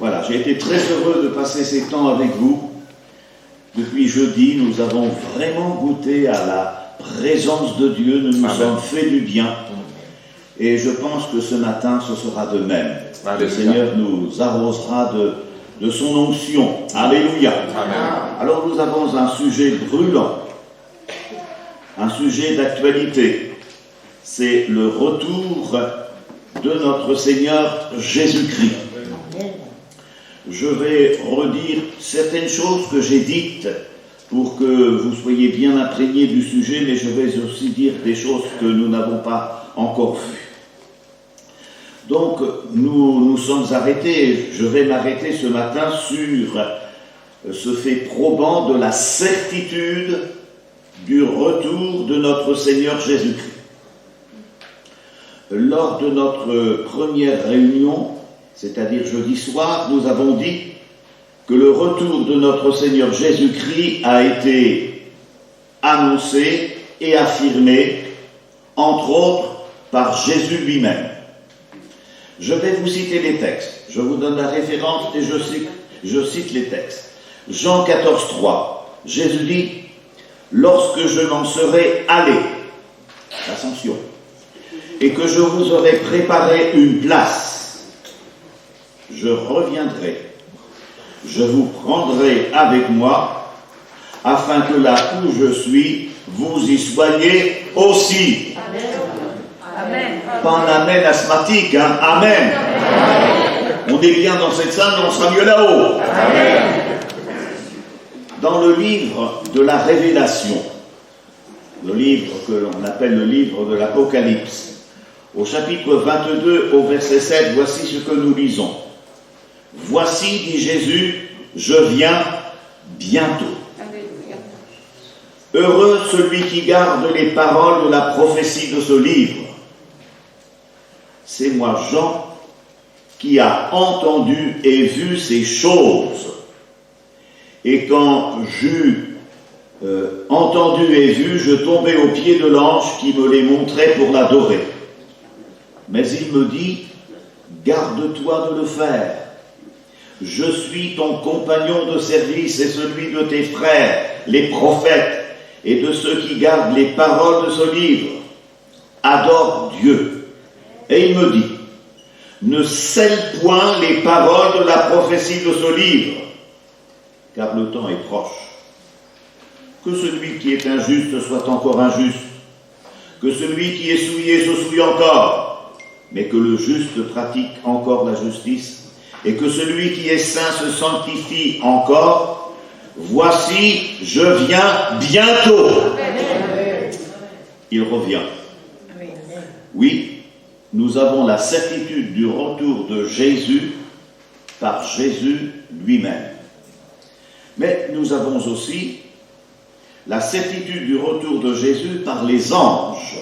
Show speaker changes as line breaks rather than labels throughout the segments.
Voilà, j'ai été très heureux de passer ces temps avec vous. Depuis jeudi, nous avons vraiment goûté à la présence de Dieu, nous nous sommes fait du bien. Et je pense que ce matin, ce sera de même. Le Seigneur nous arrosera de son onction. Alléluia. Alors nous avons un sujet brûlant, un sujet d'actualité. C'est le retour de notre Seigneur Jésus-Christ. Je vais redire certaines choses que j'ai dites pour que vous soyez bien imprégnés du sujet, mais je vais aussi dire des choses que nous n'avons pas encore vues. Donc, nous sommes arrêtés, je vais m'arrêter ce matin sur ce fait probant de la certitude du retour de notre Seigneur Jésus-Christ. Lors de notre première réunion, c'est-à-dire jeudi soir, nous avons dit que le retour de notre Seigneur Jésus-Christ a été annoncé et affirmé, entre autres, par Jésus lui-même. Je vais vous citer les textes. Je vous donne la référence et je cite les textes. Jean 14, 3. Jésus dit « Lorsque je m'en serai allé, l'ascension, et que je vous aurai préparé une place, je reviendrai, je vous prendrai avec moi, afin que là où je suis, vous y soyez aussi. » Amen. Pas un amen asthmatique, hein? Amen. Amen. On est bien dans cette salle, mais on sera mieux là-haut. Amen. Dans le livre de la Révélation, le livre que l'on appelle le livre de l'Apocalypse, au chapitre 22, au verset 7, voici ce que nous lisons. « Voici, dit Jésus, je viens bientôt. Heureux celui qui garde les paroles de la prophétie de ce livre. » C'est moi, Jean, qui a entendu et vu ces choses. Et quand j'eus entendu et vu, je tombais aux pieds de l'ange qui me les montrait pour l'adorer. Mais il me dit, garde-toi de le faire. Je suis ton compagnon de service et celui de tes frères, les prophètes, et de ceux qui gardent les paroles de ce livre. Adore Dieu. Et il me dit, ne scelle point les paroles de la prophétie de ce livre, car le temps est proche. Que celui qui est injuste soit encore injuste, que celui qui est souillé se souille encore, mais que le juste pratique encore la justice, et que celui qui est saint se sanctifie encore. Voici, je viens bientôt. Il revient. Oui, nous avons la certitude du retour de Jésus par Jésus lui-même. Mais nous avons aussi la certitude du retour de Jésus par les anges.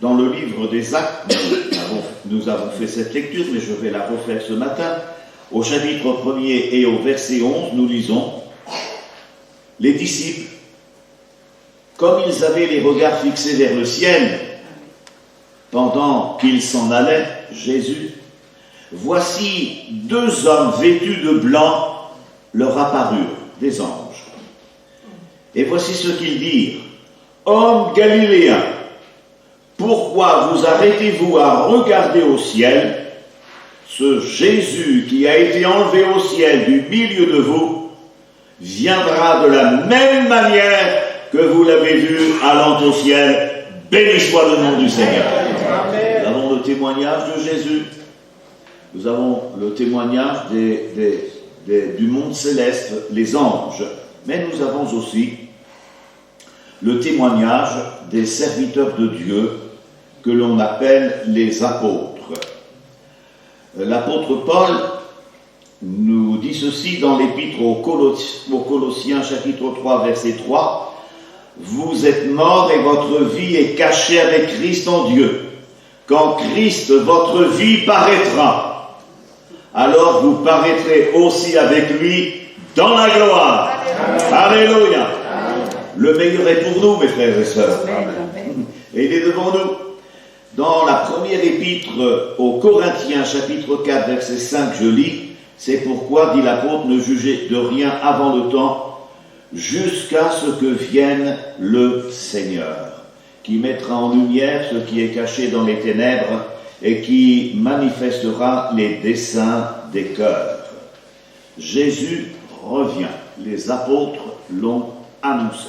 Dans le livre des Actes, nous avons fait cette lecture, mais je vais la refaire ce matin. Au chapitre 1er et au verset 11, nous lisons « Les disciples, comme ils avaient les regards fixés vers le ciel, pendant qu'ils s'en allaient, Jésus, voici 2 hommes vêtus de blanc leur apparurent, des anges. Et voici ce qu'ils dirent. Hommes galiléens, pourquoi vous arrêtez-vous à regarder au ciel? Ce Jésus qui a été enlevé au ciel du milieu de vous viendra de la même manière que vous l'avez vu allant au ciel. Béni soit le nom du Seigneur. Nous avons le témoignage de Jésus. Nous avons le témoignage du monde céleste, les anges. Mais nous avons aussi le témoignage des serviteurs de Dieu que l'on appelle les apôtres. L'apôtre Paul nous dit ceci dans l'épître aux Colossiens, chapitre 3, verset 3. « Vous êtes morts et votre vie est cachée avec Christ en Dieu. Quand Christ, votre vie, paraîtra, alors vous paraîtrez aussi avec lui dans la gloire. » Alléluia. Le meilleur est pour nous, mes frères et sœurs. Amen. Et il est devant nous. Dans la première épître aux Corinthiens, chapitre 4, verset 5, je lis, « C'est pourquoi, dit l'apôtre, ne jugez de rien avant le temps, jusqu'à ce que vienne le Seigneur, qui mettra en lumière ce qui est caché dans les ténèbres et qui manifestera les desseins des cœurs. » Jésus revient. Les apôtres l'ont annoncé.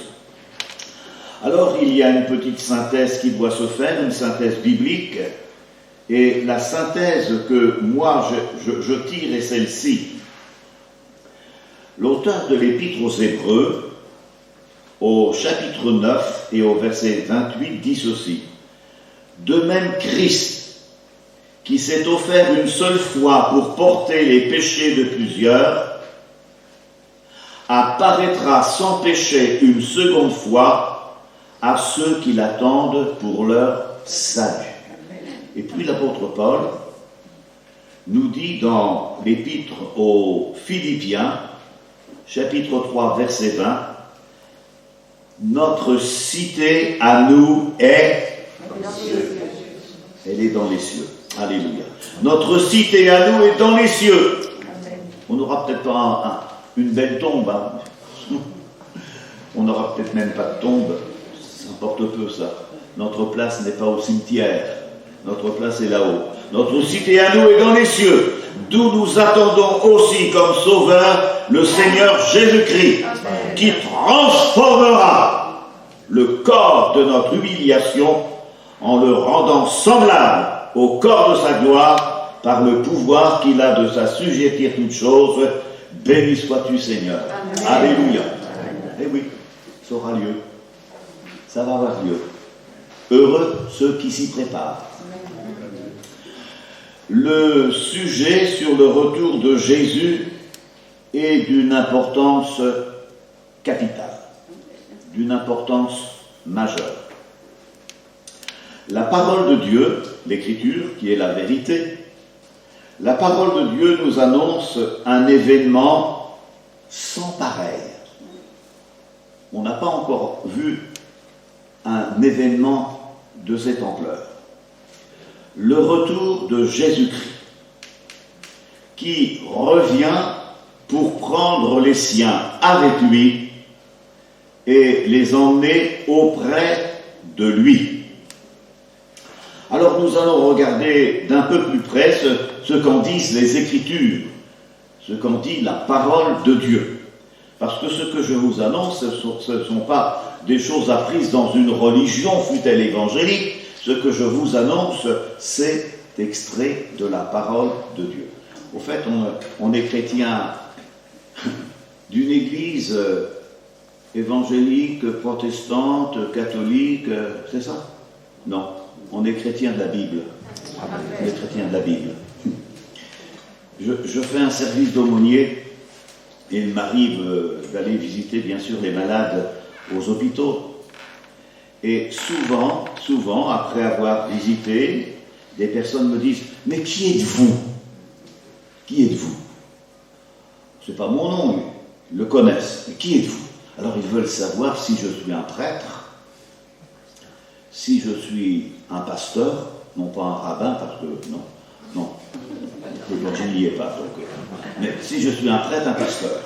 Alors, il y a une petite synthèse qui doit se faire, une synthèse biblique, et la synthèse que moi je tire est celle-ci. L'auteur de l'Épître aux Hébreux, au chapitre 9 et au verset 28, dit ceci. « De même Christ, qui s'est offert une seule fois pour porter les péchés de plusieurs, apparaîtra sans péché une seconde fois à ceux qui l'attendent pour leur salut. » Et puis l'apôtre Paul nous dit dans l'épître aux Philippiens, chapitre 3, verset 20, « Notre cité à nous est... » Elle est dans les cieux. Alléluia. Notre cité à nous est dans les cieux. On n'aura peut-être pas une belle tombe. Hein. On n'aura peut-être même pas de tombe. Ça importe peu, ça. Notre place n'est pas au cimetière. Notre place est là-haut. Notre cité à nous est dans les cieux, d'où nous attendons aussi comme sauveur le Seigneur Jésus-Christ, qui transformera le corps de notre humiliation en le rendant semblable au corps de sa gloire par le pouvoir qu'il a de s'assujettir toutes choses. Béni sois-tu, Seigneur. Amen. Alléluia. Eh oui, ça aura lieu. Ça va avoir lieu. Heureux ceux qui s'y préparent. Le sujet sur le retour de Jésus est d'une importance capitale, d'une importance majeure. La parole de Dieu, l'Écriture, qui est la vérité, la parole de Dieu nous annonce un événement sans pareil. On n'a pas encore vu un événement de cette ampleur. Le retour de Jésus-Christ, qui revient pour prendre les siens avec lui et les emmener auprès de lui. Alors nous allons regarder d'un peu plus près ce qu'en disent les Écritures, ce qu'en dit la parole de Dieu. Parce que ce que je vous annonce, ce ne sont pas des choses apprises dans une religion, fût-elle évangélique. Ce que je vous annonce, c'est extrait de la parole de Dieu. Au fait, on est chrétien d'une église évangélique, protestante, catholique, c'est ça? Non, on est chrétien de la Bible. On est chrétien de la Bible. Je fais un service d'aumônier et il m'arrive d'aller visiter, bien sûr, les malades aux hôpitaux. Et souvent, après avoir visité, des personnes me disent « Mais qui êtes-vous? Qui êtes-vous » C'est pas mon nom, ils le connaissent. Mais qui êtes-vous? Alors ils veulent savoir si je suis un prêtre, si je suis un pasteur, non pas un rabbin, parce que non, je n'y ai pas. Donc, mais si je suis un prêtre, un pasteur.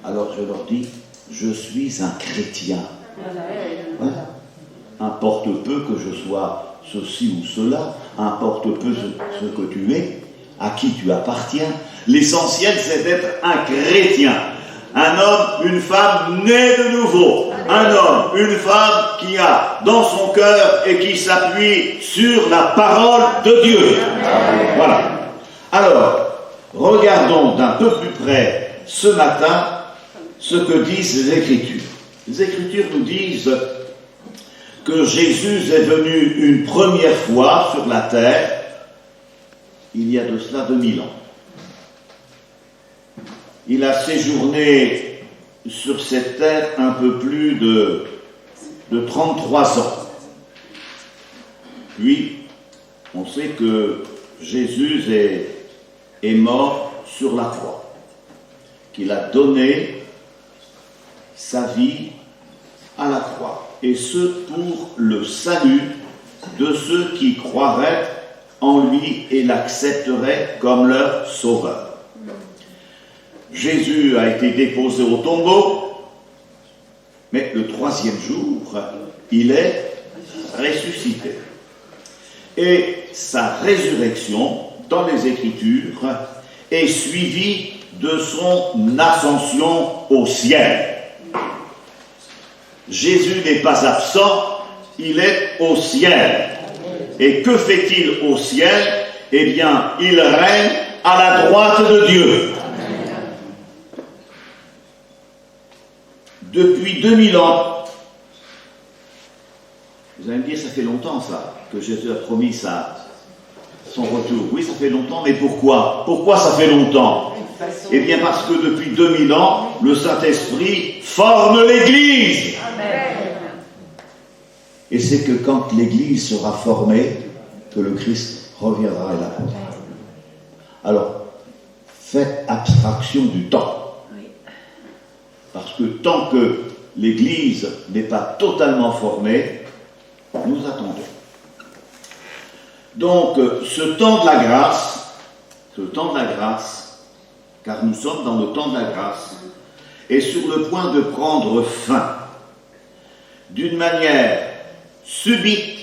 Alors je leur dis « Je suis un chrétien ». Hein? Importe peu que je sois ceci ou cela, importe peu ce que tu es, à qui tu appartiens. L'essentiel, c'est d'être un chrétien. Un homme, une femme nés de nouveau. Un homme, une femme qui a dans son cœur et qui s'appuie sur la parole de Dieu. Voilà. Alors, regardons d'un peu plus près ce matin ce que disent les Écritures. Les Écritures nous disent que Jésus est venu une première fois sur la terre il y a de cela 2000 ans. Il a séjourné sur cette terre un peu plus de 33 ans. Puis, on sait que Jésus est mort sur la croix, qu'il a donné sa vie à la croix, et ce pour le salut de ceux qui croiraient en lui et l'accepteraient comme leur sauveur. Jésus a été déposé au tombeau, mais le troisième jour, il est ressuscité. Et sa résurrection, dans les Écritures, est suivie de son ascension au ciel. Jésus n'est pas absent, il est au ciel. Et que fait-il au ciel? Eh bien, il règne à la droite de Dieu. Depuis 2000 ans, vous allez me dire, ça fait longtemps ça, que Jésus a promis son retour. Oui, ça fait longtemps, mais pourquoi? Pourquoi ça fait longtemps? Eh bien parce que depuis 2000 ans, le Saint-Esprit forme l'Église. Amen. Et c'est que quand l'Église sera formée, que le Christ reviendra et l'apportera. Alors, faites abstraction du temps. Parce que tant que l'Église n'est pas totalement formée, nous attendons. Donc, ce temps de la grâce, car nous sommes dans le temps de la grâce, est sur le point de prendre fin d'une manière subite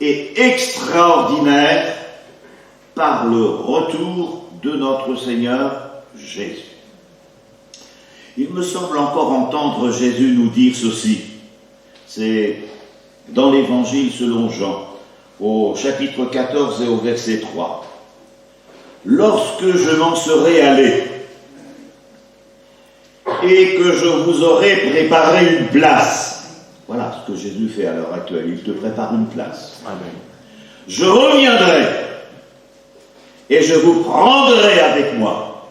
et extraordinaire par le retour de notre Seigneur Jésus. Il me semble encore entendre Jésus nous dire ceci. C'est dans l'Évangile selon Jean, au chapitre 14 et au verset 3. Lorsque je m'en serai allé et que je vous aurai préparé une place. Voilà ce que Jésus fait à l'heure actuelle. Il te prépare une place. Amen. Je reviendrai et je vous prendrai avec moi,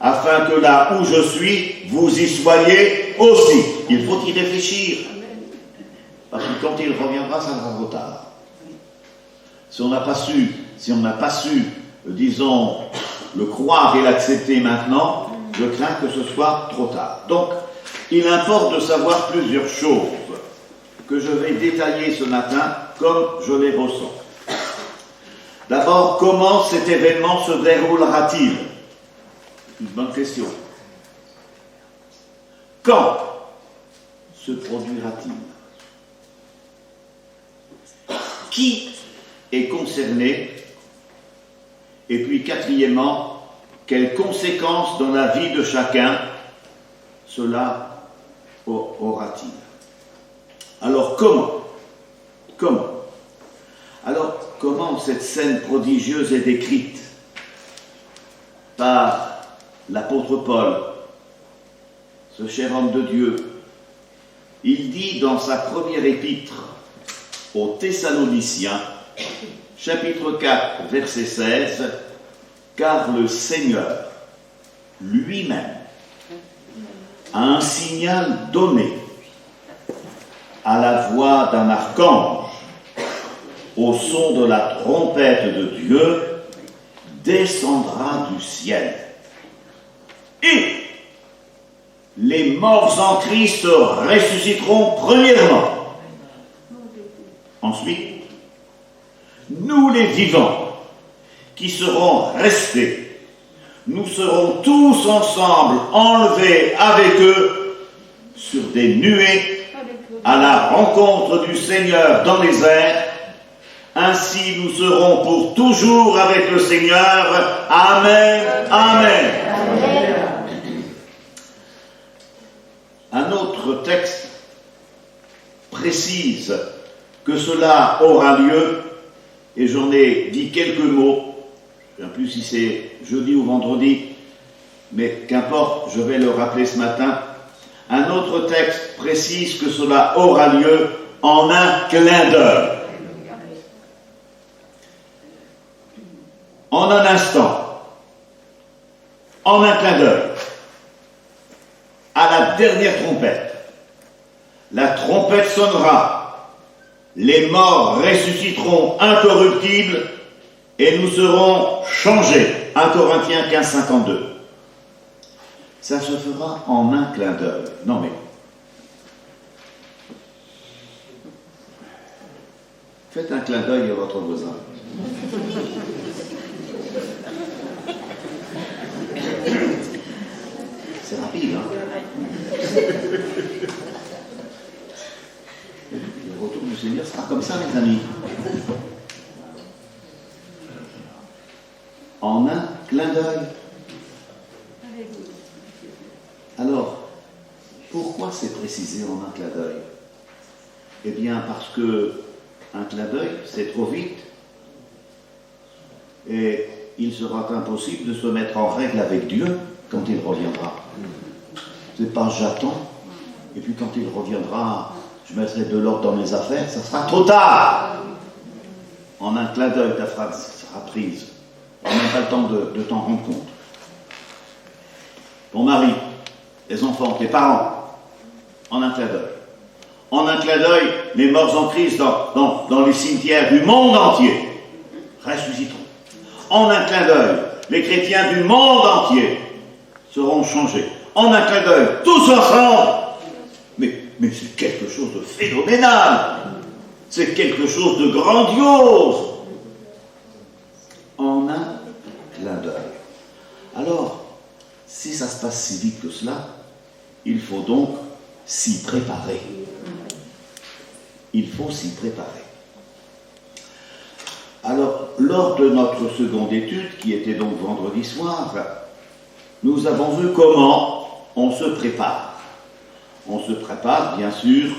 afin que là où je suis, vous y soyez aussi. Il faut y réfléchir. Parce que quand il reviendra, ça sera trop tard. Si on n'a pas su, disons, le croire et l'accepter maintenant, je crains que ce soit trop tard. Donc, il importe de savoir plusieurs choses que je vais détailler ce matin comme je les ressens. D'abord, comment cet événement se déroulera-t-il? Une bonne question. Quand se produira-t-il? Qui est concerné? Et puis, quatrièmement, quelles conséquences dans la vie de chacun cela aura-t-il? Alors, comment? Alors, comment cette scène prodigieuse est décrite par l'apôtre Paul, ce cher homme de Dieu? Il dit dans sa première épître aux Thessaloniciens, chapitre 4, verset 16, « Car le Seigneur lui-même a un signal donné à la voix d'un archange, au son de la trompette de Dieu, descendra du ciel. Et les morts en Christ ressusciteront premièrement. Ensuite, nous les vivants, qui serons restés, nous serons tous ensemble enlevés avec eux sur des nuées à la rencontre du Seigneur dans les airs. Ainsi nous serons pour toujours avec le Seigneur. Amen. Amen. Amen. Un autre texte précise que cela aura lieu, et j'en ai dit quelques mots, je ne sais plus si c'est jeudi ou vendredi, mais qu'importe, je vais le rappeler ce matin. Un autre texte précise que cela aura lieu en un clin d'œil. En un instant, en un clin d'œil, à la dernière trompette. La trompette sonnera, les morts ressusciteront incorruptibles et nous serons changés. 1 Corinthiens 15, 52. Ça se fera en un clin d'œil. Non mais, Faites un clin d'œil à votre voisin. C'est rapide, hein? Le retour du Seigneur sera comme ça, mes amis. En un clin d'œil. Alors, pourquoi c'est précisé en un clin d'œil? Eh bien, parce que un clin d'œil, c'est trop vite. Et il sera impossible de se mettre en règle avec Dieu quand il reviendra. C'est pas j'attends, et puis quand il reviendra, je mettrai de l'ordre dans mes affaires, ça sera trop tard. En un clin d'œil, ta phrase sera prise. On n'a même pas le temps de t'en rendre compte. Ton mari, tes enfants, tes parents, en un clin d'œil. En un clin d'œil, les morts en Christ dans les cimetières du monde entier ressusciteront. En un clin d'œil, les chrétiens du monde entier seront changés. En un clin d'œil, tous ensemble. Mais c'est quelque chose de phénoménal. C'est quelque chose de grandiose. En un clin d'œil. Alors, si ça se passe si vite que cela, il faut donc s'y préparer. Il faut s'y préparer. Alors, lors de notre seconde étude, qui était donc vendredi soir, nous avons vu comment on se prépare. On se prépare, bien sûr,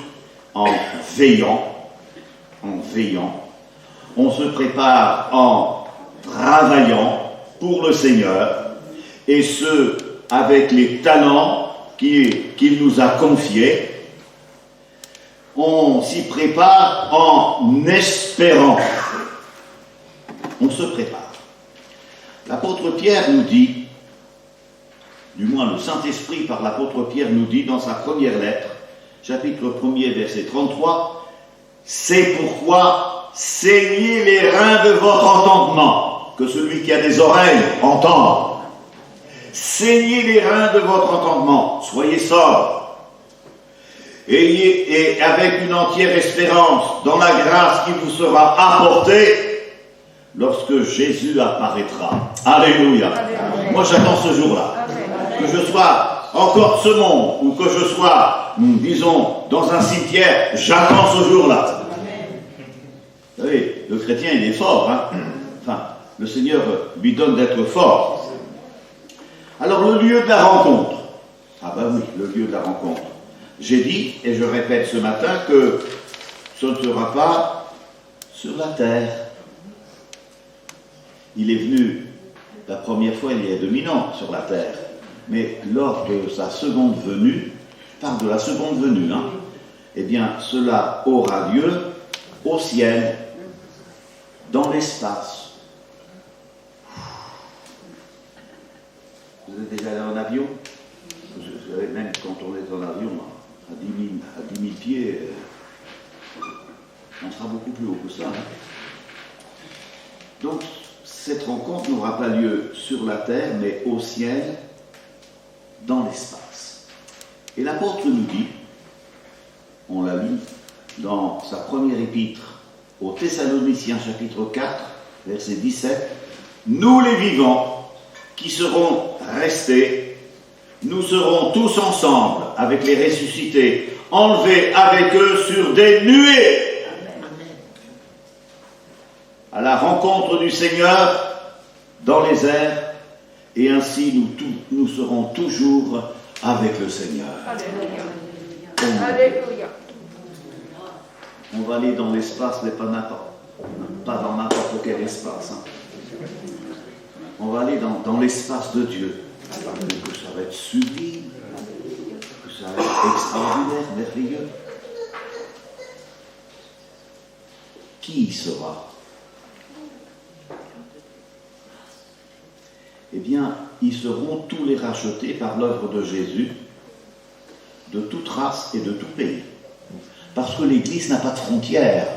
en veillant. On se prépare en travaillant pour le Seigneur, et ce, avec les talents qu'il nous a confiés. On s'y prépare en espérant. On se prépare. L'apôtre Pierre nous dit, du moins le Saint-Esprit par l'apôtre Pierre nous dit dans sa première lettre, chapitre 1er, verset 33, « C'est pourquoi saignez les reins de votre entendement, que celui qui a des oreilles entende. Saignez les reins de votre entendement, soyez sobres. Et avec une entière espérance dans la grâce qui vous sera apportée lorsque Jésus apparaîtra. » Alléluia. Alléluia. Moi j'attends ce jour-là. Que je sois encore de ce monde, ou que je sois, disons, dans un cimetière, j'attends ce jour-là. Vous savez, le chrétien il est fort, hein. Enfin, le Seigneur lui donne d'être fort. Alors le lieu de la rencontre. Ah ben oui, le lieu de la rencontre. J'ai dit, et je répète ce matin, que ce ne sera pas sur la terre. Il est venu la première fois il y a 2000 ans sur la terre, mais lors de sa seconde venue, je parle de la seconde venue, hein, eh bien cela aura lieu au ciel, dans l'espace. Vous êtes déjà allé en avion? Vous savez, même quand on est en avion, à 10 000 pieds, on sera beaucoup plus haut que ça. Hein. Donc, cette rencontre n'aura pas lieu sur la terre, mais au ciel, dans l'espace. Et l'apôtre nous dit, on l'a lu, dans sa première épître aux Thessaloniciens, chapitre 4, verset 17, « Nous les vivants, qui serons restés, nous serons tous ensemble, avec les ressuscités, enlevés avec eux sur des nuées, à la rencontre du Seigneur dans les airs, et ainsi nous serons toujours avec le Seigneur. Alléluia. Alléluia. On va aller dans l'espace, mais pas dans n'importe quel espace. Hein. On va aller dans l'espace de Dieu. Que ça va être sublime, que ça va être extraordinaire, merveilleux. Qui y sera? Eh bien, ils seront tous les rachetés par l'œuvre de Jésus, de toute race et de tout pays. Parce que l'Église n'a pas de frontières,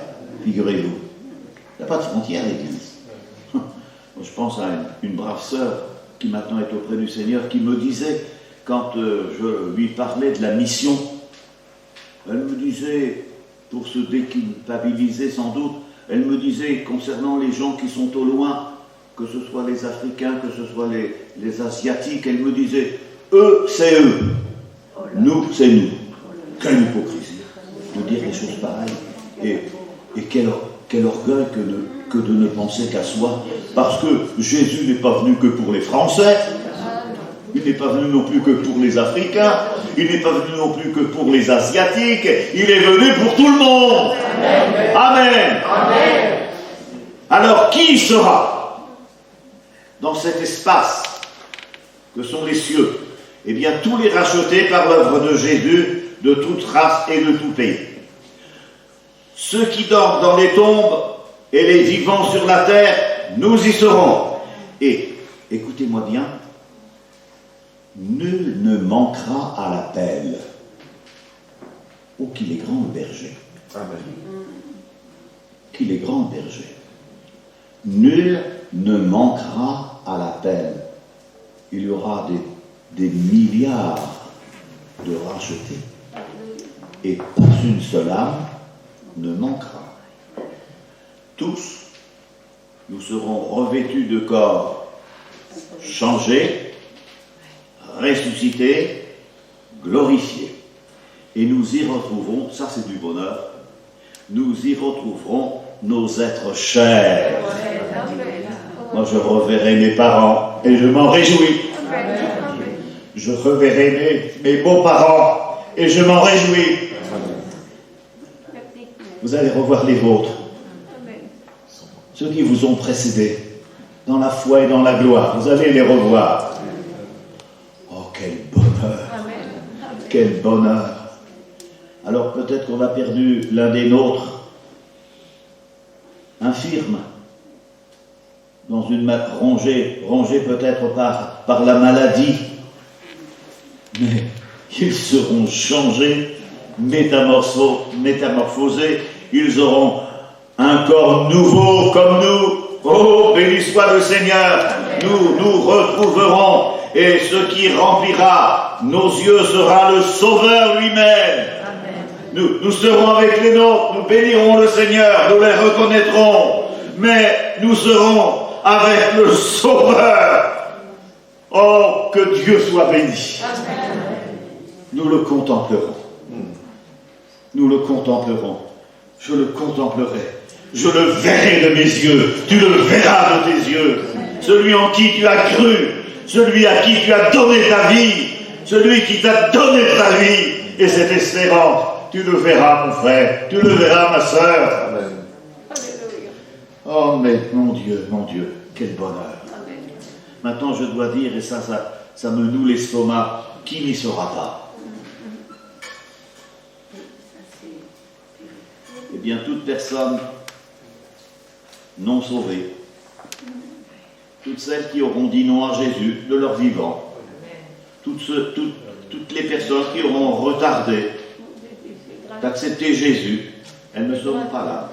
figurez-vous. Il n'y a pas de frontières, l'Église. Je pense à une brave sœur qui maintenant est auprès du Seigneur, qui me disait, quand je lui parlais de la mission, elle me disait, pour se déculpabiliser sans doute, Elle me disait, concernant les gens qui sont au loin, que ce soit les Africains, que ce soit les Asiatiques, elle me disait, eux, c'est eux. Nous, c'est nous. Quelle hypocrisie de dire des choses pareilles. Et quel orgueil que de ne penser qu'à soi. Parce que Jésus n'est pas venu que pour les Français. Il n'est pas venu non plus que pour les Africains. Il n'est pas venu non plus que pour les Asiatiques. Il est venu pour tout le monde. Amen. Amen. Amen. Alors, qui sera dans cet espace que sont les cieux? Eh bien, tous les rachetés par l'œuvre de Jésus, de toute race et de tout pays. Ceux qui dorment dans les tombes et les vivants sur la terre, nous y serons. Et, écoutez-moi bien, nul ne manquera à l'appel. Oh, qu'il est grand le berger. Amen. Qu'il est grand le berger. Nul ne manquera à l'appel. Il y aura des milliards de rachetés. Et pas une seule âme ne manquera. Tous, nous serons revêtus de corps changés, ressuscités, glorifiés. Et nous y retrouverons, ça c'est du bonheur, nous y retrouverons nos êtres chers. Moi je reverrai mes parents et je m'en réjouis. Je reverrai mes beaux-parents et je m'en réjouis. Vous allez revoir les vôtres, ceux qui vous ont précédés, dans la foi et dans la gloire. Vous allez les revoir. Oh, quel bonheur! Quel bonheur! Alors peut-être qu'on a perdu l'un des nôtres, infirme, dans une rongé peut-être par la maladie, mais ils seront changés, métamorphosés, ils auront un corps nouveau comme nous. Oh, béni soit le Seigneur. Nous retrouverons, et ce qui remplira nos yeux sera le Sauveur lui-même. Nous serons avec les nôtres, nous bénirons le Seigneur, nous les reconnaîtrons, mais nous serons avec le Sauveur. Oh, que Dieu soit béni. Amen. Nous le contemplerons. Nous le contemplerons. Je le contemplerai. Je le verrai de mes yeux. Tu le verras de tes yeux. Celui en qui tu as cru. Celui à qui tu as donné ta vie. Celui qui t'a donné ta vie. Et cette espérance, tu le verras, mon frère. Tu le verras, ma sœur. Amen. Oh, mais mon Dieu, quel bonheur. Amen. Maintenant, je dois dire, et ça me noue l'estomac, qui n'y sera pas? Eh bien, toute personne non sauvée, toutes celles qui auront dit non à Jésus de leur vivant, toutes les personnes qui auront retardé d'accepter Jésus, elles ne seront pas là.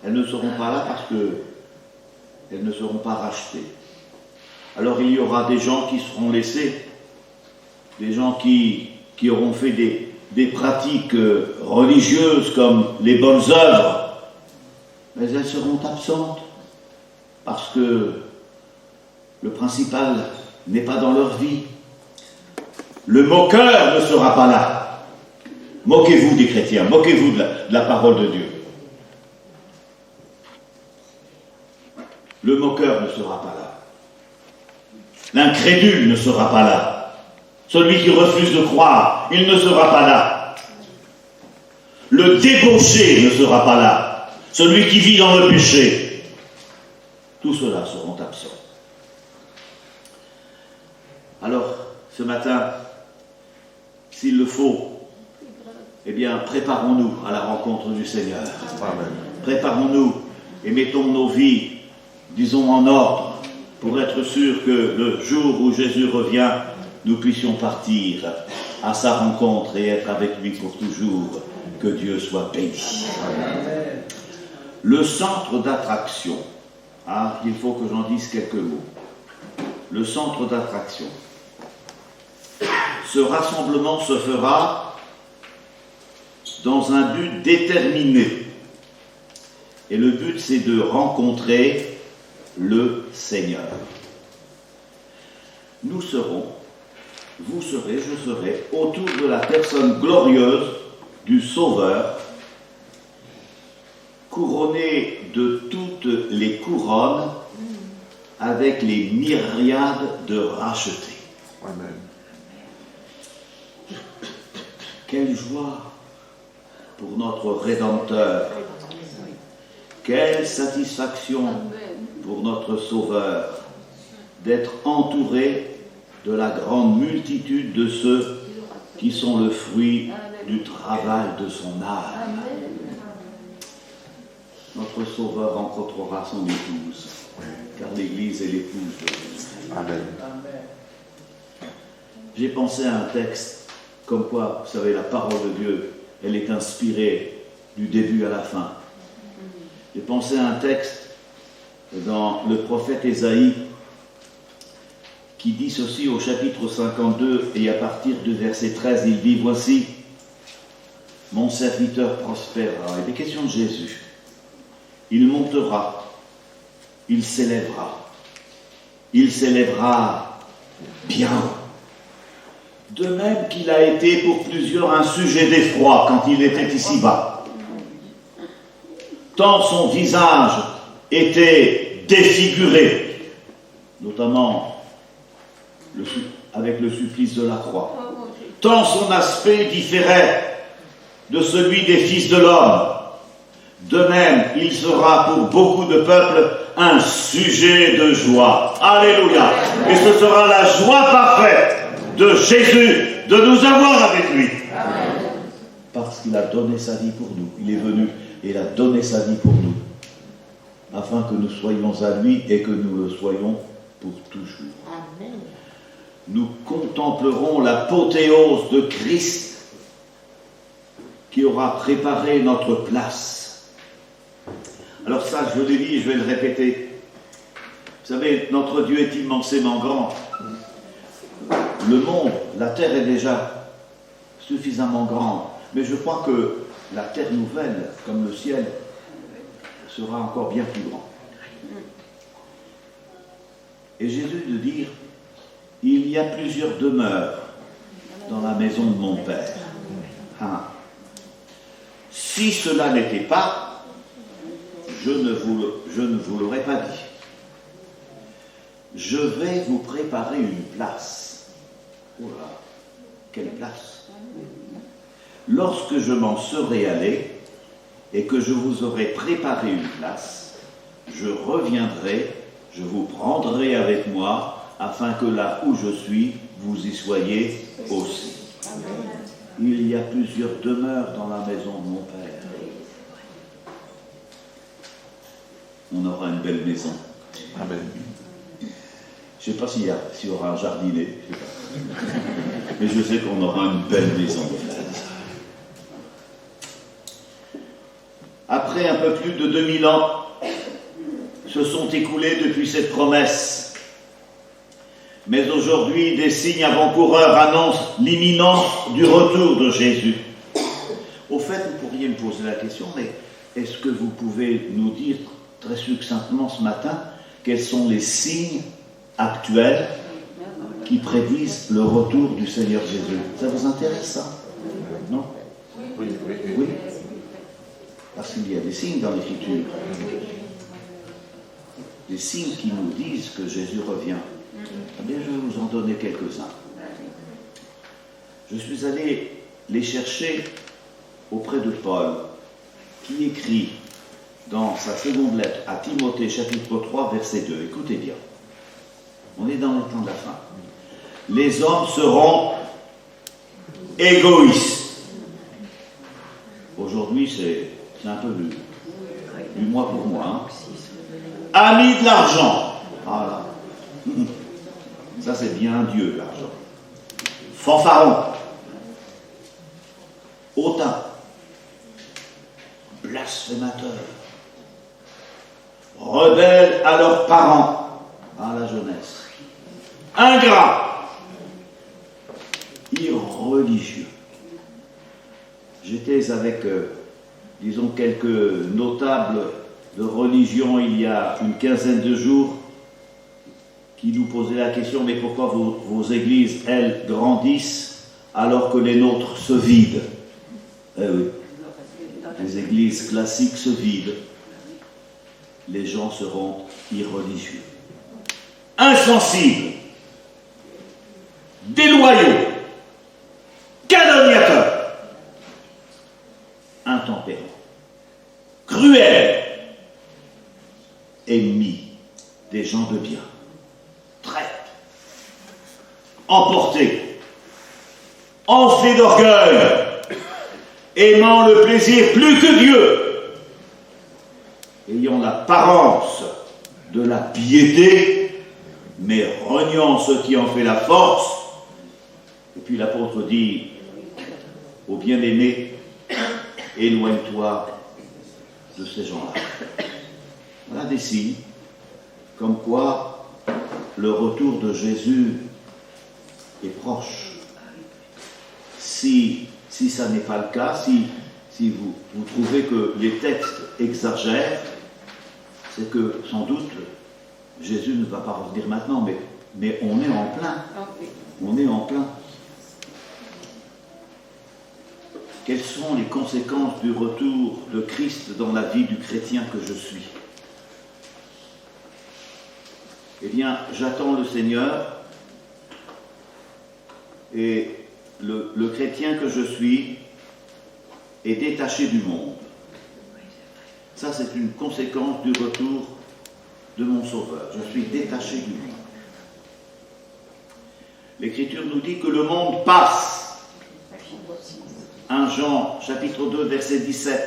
Elles ne seront pas là parce qu'elles ne seront pas rachetées. Alors il y aura des gens qui seront laissés, des gens qui auront fait des pratiques religieuses comme les bonnes œuvres, mais elles seront absentes parce que le principal n'est pas dans leur vie. Le moqueur ne sera pas là. Moquez-vous des chrétiens, moquez-vous de la parole de Dieu. Le moqueur ne sera pas là. L'incrédule ne sera pas là. Celui qui refuse de croire, il ne sera pas là. Le débauché ne sera pas là. Celui qui vit dans le péché. Tous ceux-là seront absents. Alors, ce matin, s'il le faut, eh bien, préparons-nous à la rencontre du Seigneur. Amen. Préparons-nous et mettons nos vies, disons, en ordre, pour être sûr que le jour où Jésus revient, nous puissions partir à sa rencontre et être avec lui pour toujours. Que Dieu soit béni. Amen. Le centre d'attraction, il faut que j'en dise quelques mots. Le centre d'attraction. Ce rassemblement se fera dans un but déterminé. Et le but, c'est de rencontrer le Seigneur. Nous serons, vous serez, je serai, autour de la personne glorieuse du Sauveur, couronné de toutes les couronnes, avec les myriades de rachetés.
Amen.
Quelle joie pour notre Rédempteur. Quelle satisfaction pour notre Sauveur d'être entouré de la grande multitude de ceux qui sont le fruit du travail de son âme. Notre Sauveur rencontrera son épouse, car l'Église est l'épouse de Jésus.
Amen.
J'ai pensé à un texte, comme quoi, vous savez, la parole de Dieu, elle est inspirée du début à la fin. J'ai pensé à un texte dans le prophète Ésaïe, qui dit ceci au chapitre 52, et à partir du verset 13, il dit, « Voici, mon serviteur prospérera. » Il est question de Jésus. Il montera, il s'élèvera bien haut. De même qu'il a été pour plusieurs un sujet d'effroi quand il était ici-bas. Tant son visage était défiguré, notamment avec le supplice de la croix. Tant son aspect différait de celui des fils de l'homme. De même, il sera pour beaucoup de peuples un sujet de joie. Alléluia. Et ce sera la joie parfaite de Jésus de nous avoir avec lui. Parce qu'il a donné sa vie pour nous. Il est venu et il a donné sa vie pour nous. Afin que nous soyons à lui et que nous le soyons pour toujours.
Amen.
Nous contemplerons l'apothéose de Christ qui aura préparé notre place. Alors ça, je l'ai dit, je vais le répéter. Vous savez, notre Dieu est immensément grand. Le monde, la terre est déjà suffisamment grande. Mais je crois que la terre nouvelle, comme le ciel, sera encore bien plus grand. Et Jésus de dire, il y a plusieurs demeures dans la maison de mon Père. Si cela n'était pas, je ne vous l'aurais pas dit. Je vais vous préparer une place. Oh là, quelle place! Lorsque je m'en serai allé et que je vous aurai préparé une place, je reviendrai, je vous prendrai avec moi, afin que là où je suis, vous y soyez aussi. Il y a plusieurs demeures dans la maison de mon Père. On aura une belle maison.
Amen.
Je ne sais pas s'il y aura un jardinet, je sais pas. Mais je sais qu'on aura une belle maison. Après un peu plus de 2000 ans, se sont écoulés depuis cette promesse. Mais aujourd'hui, des signes avant-coureurs annoncent l'imminence du retour de Jésus. Au fait, vous pourriez me poser la question, mais est-ce que vous pouvez nous dire très succinctement ce matin quels sont les signes actuels qui prédisent le retour du Seigneur Jésus? Ça vous intéresse, ça? Non?
Oui.
Oui. Parce qu'il y a des signes dans l'Écriture. Des signes qui nous disent que Jésus revient. Eh bien, je vais vous en donner quelques-uns. Je suis allé les chercher auprès de Paul, qui écrit dans sa seconde lettre à Timothée, chapitre 3, verset 2. Écoutez bien. On est dans le temps de la fin. Les hommes seront égoïstes. Aujourd'hui, c'est un peu du moi pour moi. Hein. Amis de l'argent. Voilà. Ça, c'est bien Dieu, l'argent. Fanfaron. Hautain. Blasphémateur. Rebelles à leurs parents. À la jeunesse. Ingrats. Irreligieux. J'étais avec, disons, quelques notables de religion il y a une quinzaine de jours qui nous posait la question, mais pourquoi vos églises, elles, grandissent alors que les nôtres se vident? Eh oui, les églises classiques se vident, les gens seront irreligieux, insensibles, déloyaux, calomniateurs, intempérants, cruels, ennemis des gens de bien, traîtres, emportés, enflés d'orgueil, aimant le plaisir plus que Dieu, ayant l'apparence de la piété, mais reniant ce qui en fait la force. Et puis l'apôtre dit au bien-aimé, éloigne-toi de ces gens-là. Voilà des signes comme quoi le retour de Jésus est proche. Si ça n'est pas le cas, si vous trouvez que les textes exagèrent, c'est que sans doute Jésus ne va pas revenir maintenant, mais on est en plein. On est en plein. Quelles sont les conséquences du retour de Christ dans la vie du chrétien que je suis? Eh bien, j'attends le Seigneur et le chrétien que je suis est détaché du monde. Ça, c'est une conséquence du retour de mon Sauveur. Je suis détaché du monde. L'Écriture nous dit que le monde passe. 1 Jean, chapitre 2, verset 17.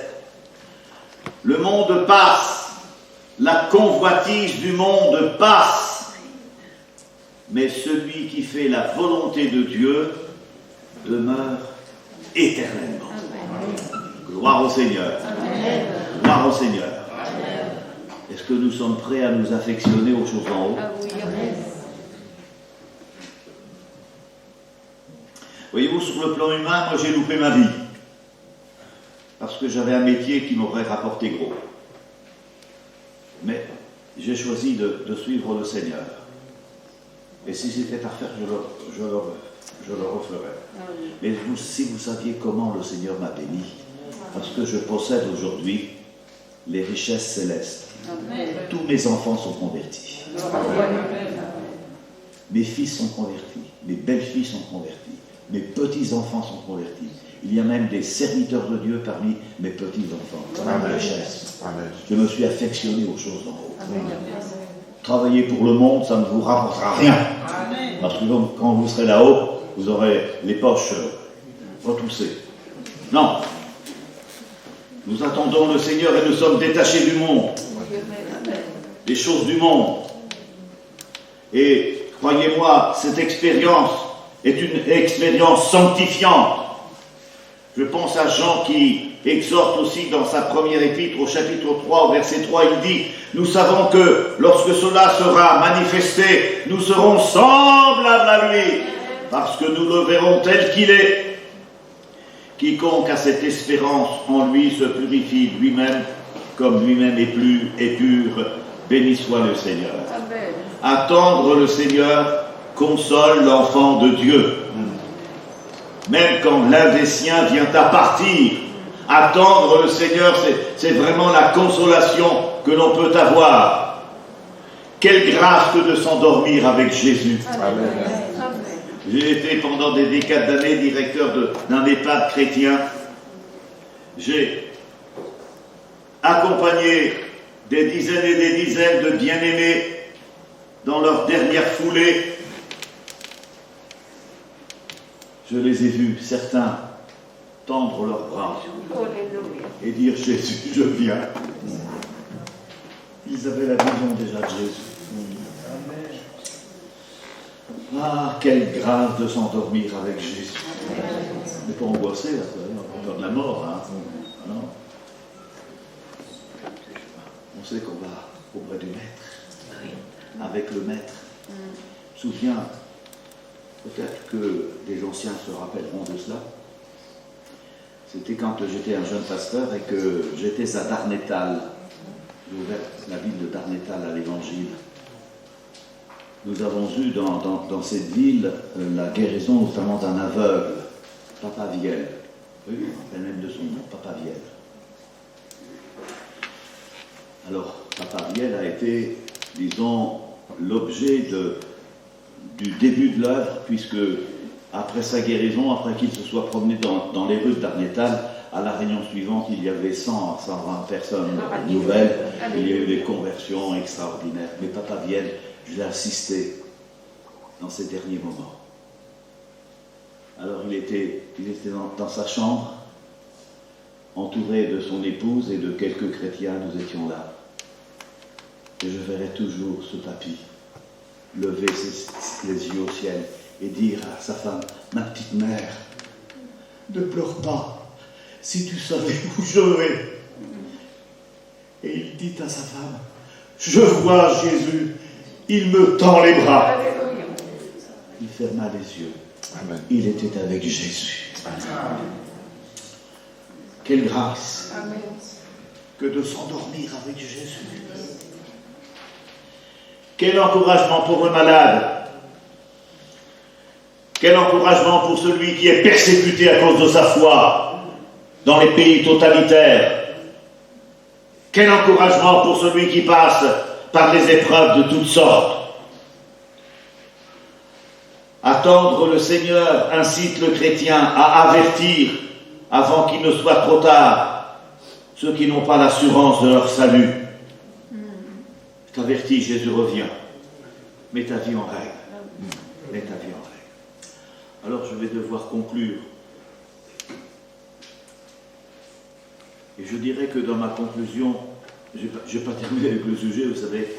Le monde passe. La convoitise du monde passe. Mais celui qui fait la volonté de Dieu demeure éternellement. Gloire au Seigneur. Gloire au Seigneur. Est-ce que nous sommes prêts à nous affectionner aux choses en haut? Voyez-vous, sur le plan humain, moi j'ai loupé ma vie. Parce que j'avais un métier qui m'aurait rapporté gros. Mais j'ai choisi de suivre le Seigneur. Et si c'était à faire, je le referais. Mais si vous saviez comment le Seigneur m'a béni, parce que je possède aujourd'hui les richesses célestes. Tous mes enfants sont convertis. Mes fils sont convertis. Mes belles-filles sont converties. Mes petits-enfants sont convertis. Il y a même des serviteurs de Dieu parmi mes petits-enfants. Voilà ma richesse. Je me suis affectionné aux choses en haut. Travailler pour le monde, ça ne vous rapportera rien. Parce que quand vous serez là-haut, vous aurez les poches retroussées. Non. Nous attendons le Seigneur et nous sommes détachés du monde. Des choses du monde. Et croyez-moi, cette expérience est une expérience sanctifiante. Je pense à Jean qui exhorte aussi dans sa première épître au chapitre 3, au verset 3, il dit « Nous savons que lorsque cela sera manifesté, nous serons semblables à lui, parce que nous le verrons tel qu'il est. Quiconque a cette espérance en lui se purifie lui-même, comme lui-même est pur. Béni soit le Seigneur. » Amen. Attendre le Seigneur console l'enfant de Dieu. Même quand l'un des siens vient à partir, attendre le Seigneur, c'est vraiment la consolation que l'on peut avoir. Quelle grâce que de s'endormir avec Jésus. Amen. J'ai été pendant des décades d'années directeur d'un EHPAD chrétien. J'ai accompagné des dizaines et des dizaines de bien-aimés dans leur dernière foulée. Je les ai vus, certains, tendre leurs bras et dire « Jésus, je viens ». Ils avaient la vision déjà de Jésus. Ah, quelle grâce de s'endormir avec Jésus. On n'est pas angoissé, là, on a peur de la mort. Hein. Non. On sait qu'on va auprès du Maître, avec le Maître. Je me souviens, peut-être que les anciens se rappelleront de cela. C'était quand j'étais un jeune pasteur et que j'étais à Darnétal. J'ai ouvert la ville de Darnétal à l'Évangile. Nous avons eu dans cette ville la guérison notamment d'un aveugle, Papa Viel. Oui, on rappelle même de son nom, Papa Viel. Alors, Papa Viel a été, disons, l'objet du début de l'œuvre, puisque après sa guérison, après qu'il se soit promené dans les rues de Darnétal, à la réunion suivante, il y avait 100 à 120 personnes nouvelles. Il y a eu des conversions extraordinaires. Mais Papa Viel, je l'ai assisté dans ces derniers moments. Alors il était dans sa chambre, entouré de son épouse et de quelques chrétiens, nous étions là. Et je verrai toujours ce papy lever les yeux au ciel et dire à sa femme, ma petite mère, ne pleure pas, si tu savais où je vais. Et il dit à sa femme, je vois Jésus, il me tend les bras. Il ferma les yeux. Amen. Il était avec Jésus. Amen. Quelle grâce. Amen. Que de s'endormir avec Jésus. Quel encouragement pour le malade. Quel encouragement pour celui qui est persécuté à cause de sa foi dans les pays totalitaires. Quel encouragement pour celui qui passe par les épreuves de toutes sortes. Attendre le Seigneur incite le chrétien à avertir, avant qu'il ne soit trop tard, ceux qui n'ont pas l'assurance de leur salut. Je t'avertis, Jésus revient. Mets ta vie en règle. Mets ta vie en règle. Alors je vais devoir conclure. Et je dirais que dans ma conclusion, je n'ai pas terminé avec le sujet, vous savez,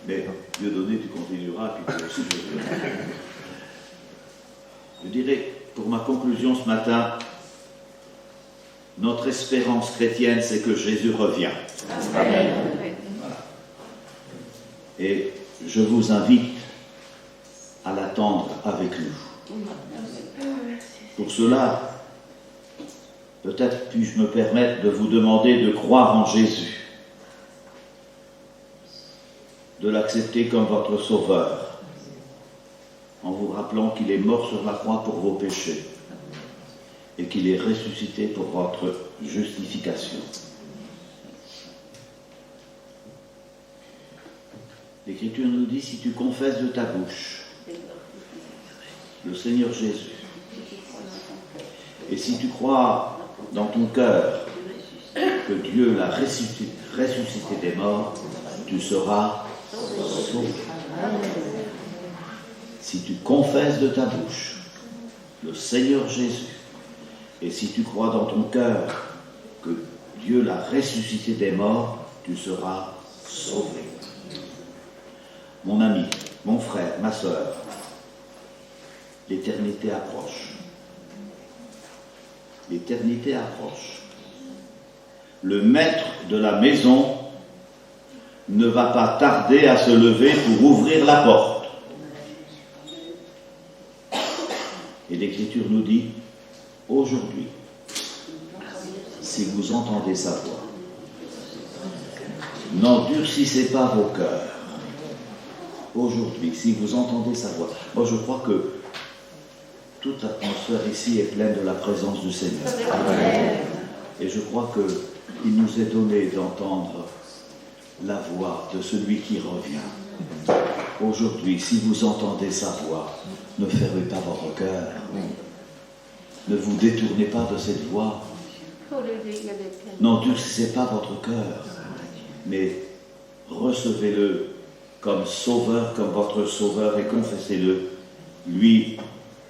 mais Dieu donné, tu continueras, puis toi aussi, je dirais, pour ma conclusion ce matin, notre espérance chrétienne, c'est que Jésus revient. Amen. Voilà. Et je vous invite à l'attendre avec nous. Pour cela, peut-être puis-je me permettre de vous demander de croire en Jésus, de l'accepter comme votre sauveur, en vous rappelant qu'il est mort sur la croix pour vos péchés et qu'il est ressuscité pour votre justification. L'Écriture nous dit, si tu confesses de ta bouche le Seigneur Jésus, et si tu crois dans ton cœur que Dieu l'a ressuscité des morts, tu seras sauvé. Si tu confesses de ta bouche le Seigneur Jésus, et si tu crois dans ton cœur que Dieu l'a ressuscité des morts, tu seras sauvé. Mon ami, mon frère, ma sœur, l'éternité approche. L'éternité approche. Le maître de la maison ne va pas tarder à se lever pour ouvrir la porte. Et l'Écriture nous dit, aujourd'hui, si vous entendez sa voix, n'endurcissez pas vos cœurs. Aujourd'hui, si vous entendez sa voix. Moi, je crois que toute l'atmosphère ici est pleine de la présence du Seigneur. Amen. Et je crois qu'il nous est donné d'entendre la voix de celui qui revient. Aujourd'hui, si vous entendez sa voix, ne fermez pas votre cœur. Ne vous détournez pas de cette voix. N'endurcissez pas votre cœur, mais recevez-le comme sauveur, comme votre sauveur, et confessez-le. Lui,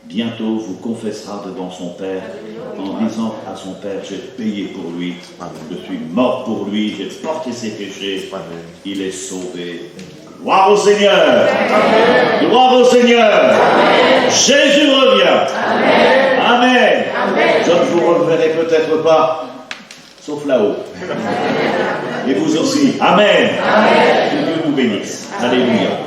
bientôt, vous confessera devant son Père, en disant à son Père, j'ai payé pour lui, je suis mort pour lui, j'ai porté ses péchés, il est sauvé. Gloire au Seigneur. Amen. Gloire au Seigneur. Amen. Jésus revient. Amen. Amen. Amen. Je ne vous reverrai peut-être pas, sauf là-haut. Et vous aussi. Amen. Amen. Que Dieu nous bénisse. Alléluia.